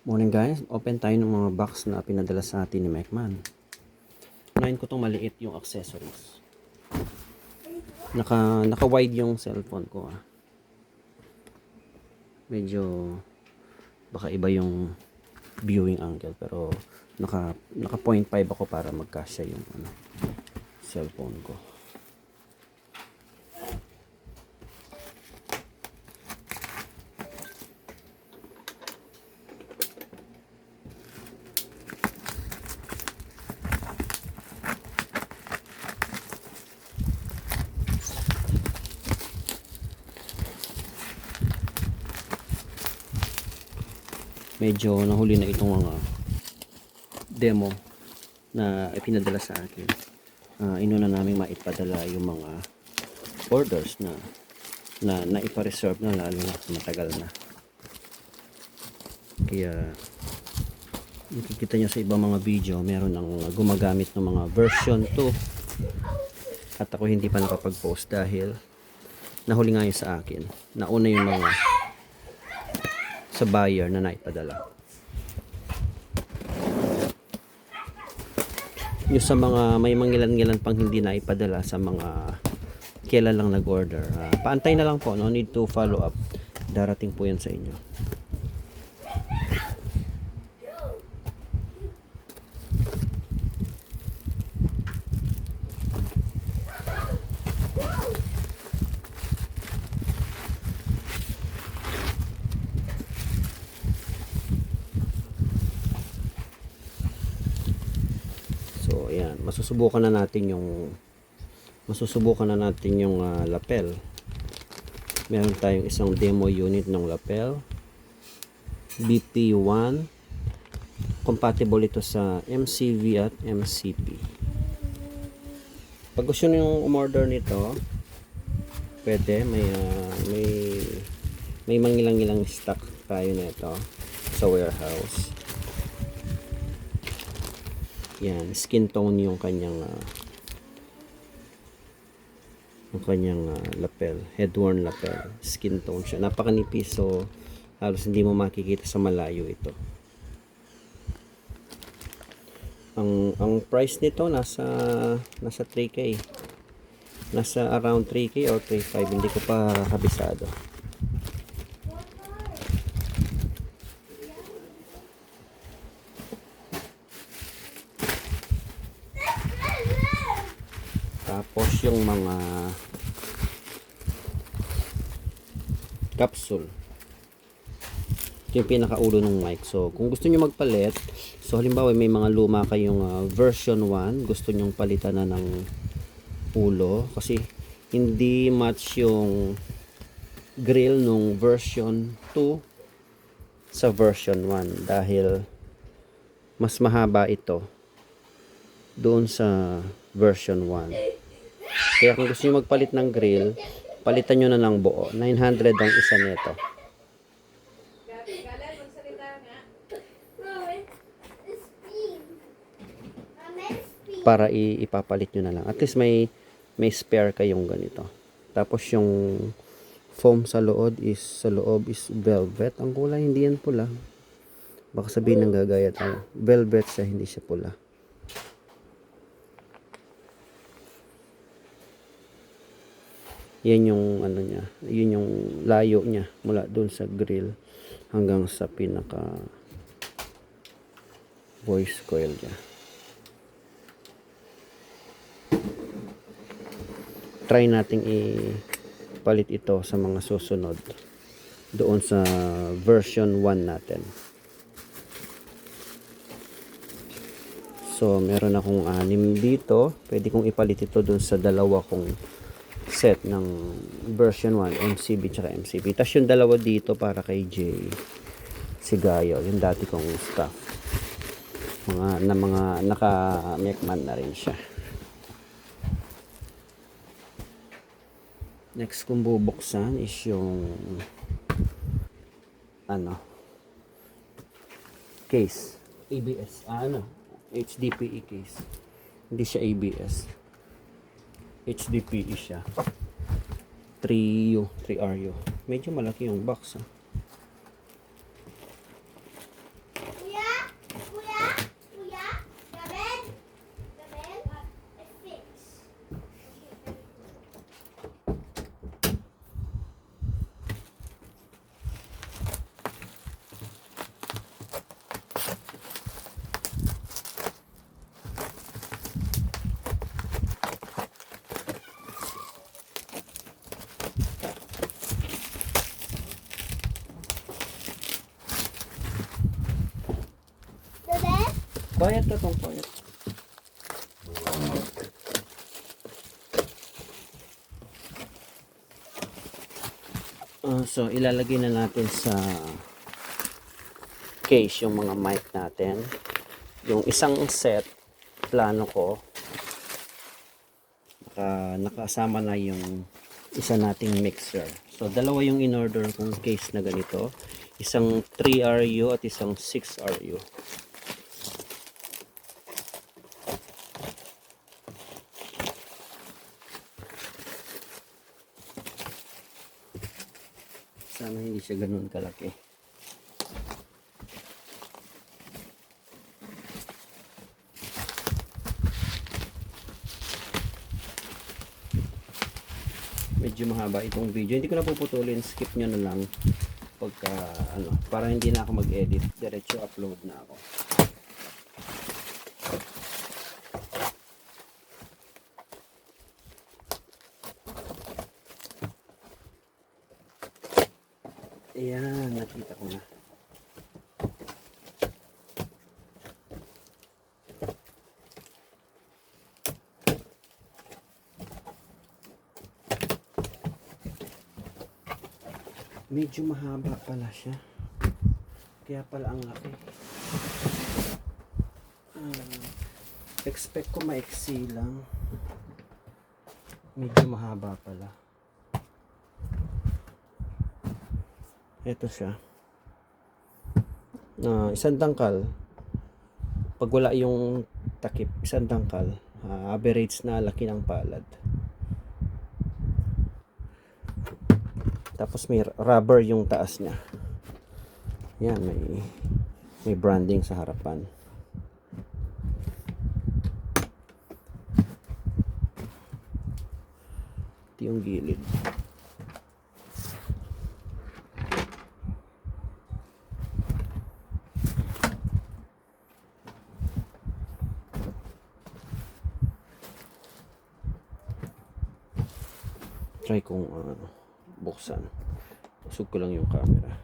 Morning guys, open tayo ng mga box na pinadala sa atin ni Mekman. Unahin ko itong maliit yung accessories. Naka-wide yung cellphone ko Medyo baka iba yung viewing angle pero naka 0.5 ako para magkasya yung cellphone ko. Medyo nahuli na itong mga demo na ipinadala sa akin. Inuna namin maipadala yung mga orders na naipa-reserve na, lalo na matagal na. Kaya nakikita nyo sa ibang mga video, meron ng gumagamit ng mga version 2 at ako hindi pa nakapag-post dahil nahuli nga yun sa akin. Nauna yung mga sa buyer na naipadala. Yung sa mga may mangilan-ngilan pang hindi naipadala, sa mga kailan lang nag-order, paantay na lang po, no need to follow up. Darating po yan sa inyo. So ayan, masusubukan na natin yung lapel. Meron tayong isang demo unit ng lapel BP1, compatible ito sa MCV at MCP. Pag gusto niyo umorder nito, pwede, may mangilang-ilang stock tayo nito sa warehouse. Yan, skin tone yung kanyang lapel, head-worn lapel. Skin tone siya. Napakanipis, so halos hindi mo makikita sa malayo ito. Ang price nito nasa 3K. Nasa around 3K or 3.5, hindi ko pa kabisado. Tapos yung mga capsule, ito yung pinakaulo ng mic. So kung gusto nyo magpalit, so halimbawa may mga luma kayong version 1, gusto nyong palitan na ng ulo kasi hindi match yung grill nung version 2 sa version 1 dahil mas mahaba ito doon sa version 1. Kaya kung gusto nyo magpalit ng grill, palitan nyo na ng buo. 900 ang isa nito. Para ipapalit nyo na lang. At least may spare kayong ganito. Tapos yung foam sa loob is velvet. Ang kulay hindi yan pula. Baka sabihin ng gagaya tayo. Velvet siya, hindi siya pula. Yan yung niya, yun yung layo niya mula doon sa grill hanggang sa pinaka voice coil niya. Try nating ipalit ito sa mga susunod doon sa version 1 natin. So meron akong 6 dito, pwede kong ipalit ito doon sa dalawa kong set ng version 1, MCB tsaka MCP. Tapos yung dalawa dito para kay Jay Sigayo, yung dati kong staff. Mga naka-Mekman na rin siya. Next kong bubuksan is yung case. ABS. HDPE case. Hindi siya ABS. HDPE siya. 3RU. Medyo malaki yung box. Quiet ka tong quiet. So ilalagay na natin sa case yung mga mic natin. Yung isang set, plano ko, nakasama na yung isa nating mixer. So dalawa yung in-order kong case na ganito. Isang 3RU at isang 6RU. Sana hindi siya ganun kalaki. Medyo mahaba itong video. Hindi ko na puputulin. Skip nyo na lang pagka para hindi na ako mag-edit. Diretso upload na ako. Ayan, nakita ko na. Medyo mahaba pala siya. Kaya pala ang laki. Expect ko maiksi lang. Medyo mahaba pala. Ito siya. Isang dangkal. Pag wala yung takip, isang dangkal. Average na laki ng palad. Tapos may rubber yung taas niya. Yan, may branding sa harapan. Ito yung gilid. Try kong buksan. Usog ko lang yung camera.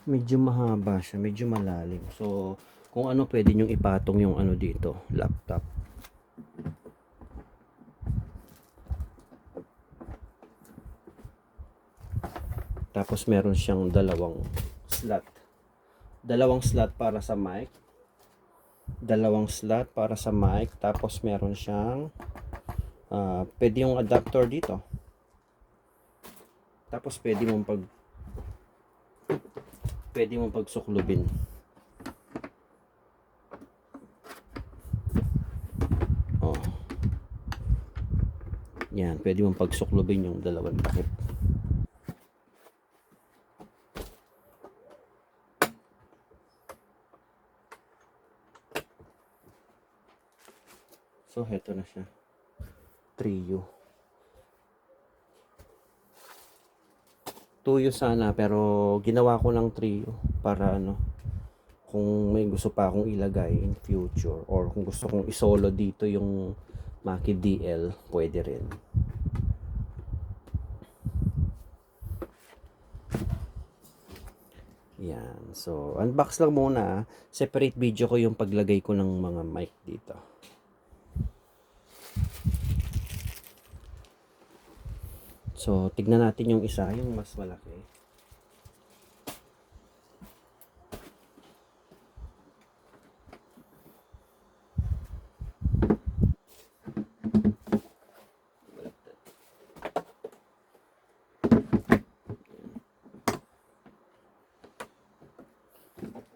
Medyo mahaba siya, medyo malalim. So, kung ano pwede nyong ipatong yung dito, laptop. Tapos meron siyang dalawang slot para sa mic, tapos meron siyang pwede yung adapter dito, tapos pwede mong pagsuklubin. Yan, pwede mong pagsuklubin yung dalawang takip. So, heto na siya. 3U. 2U sana, pero ginawa ko ng 3U para kung may gusto pa akong ilagay in future, or kung gusto kong isolo dito yung Mackie DL, pwede rin. Yan. So, unbox lang muna. Separate video ko yung paglagay ko ng mga mic dito. So, tignan natin yung isa, yung mas malaki.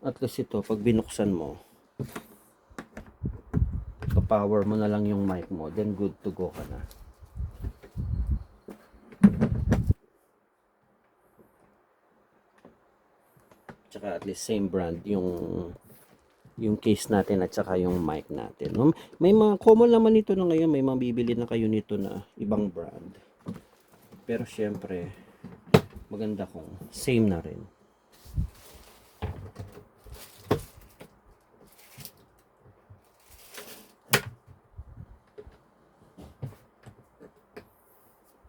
At least ito, pag binuksan mo, pa-power mo na lang yung mic mo, then good to go ka na. Tsaka at least same brand yung case natin at saka yung mic natin. May mga common naman nito na ngayon, may mabibili na kayo nito na ibang brand. Pero syempre, maganda kung same na rin.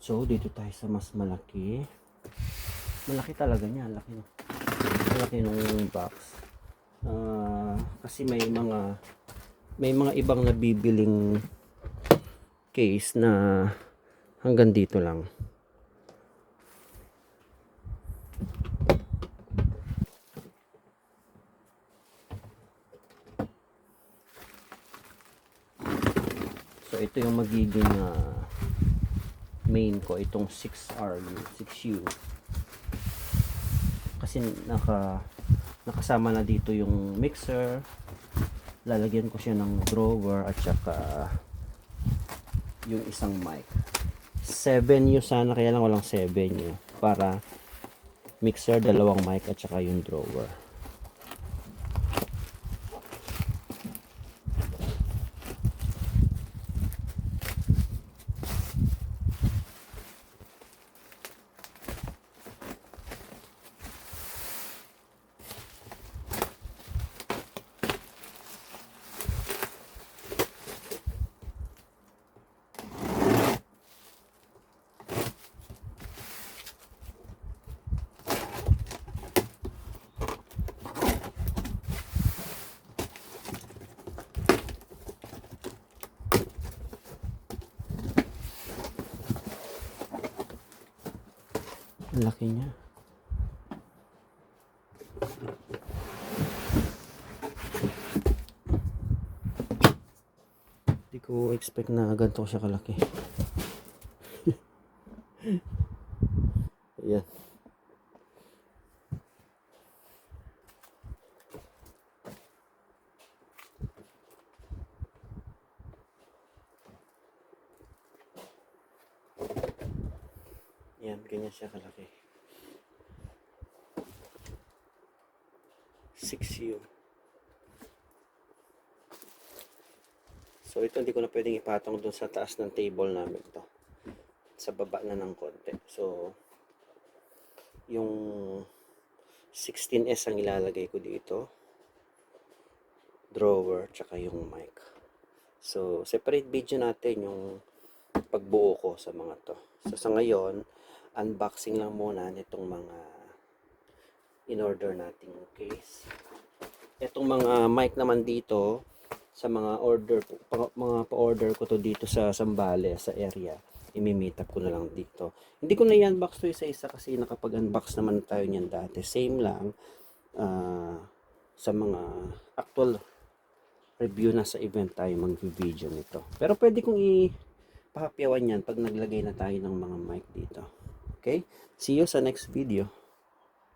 So, dito tayo sa mas malaki. Malaki talaga niya. Laki, no? Malaki nung box. Kasi may mga ibang nabibiling case na hanggang dito lang. So, ito yung magiging main ko, itong 6U. Kasi nakasama na dito yung mixer. Lalagyan ko siya ng drawer at saka yung isang mic. 7U sana, kaya lang walang 7U para mixer, dalawang mic at saka yung drawer. Ang laki niya. Hindi ko expect na ganito siya kalaki. Ayan. Yan, ganyan siya kalaki. 6U. So ito hindi ko na pwedeng ipatong doon sa taas ng table namin to. Sa baba na ng konti. So yung 16S ang ilalagay ko dito. Drawer, tsaka yung mic. So separate video natin yung pagbuo ko sa mga to. So sa ngayon, unboxing lang muna nitong mga in-order nating case. Itong mga mic naman dito, sa mga pa-order ko to dito sa Zambales, sa area, imi-meet up ko na lang dito. Hindi ko na i-unbox to isa-isa kasi nakapag-unbox naman tayo niyan dati. Same lang sa mga actual review na sa event tayo mag-video nito. Pero pwede kong ipahapyawan yan pag naglagay na tayo ng mga mic dito. Okay? See you sa next video.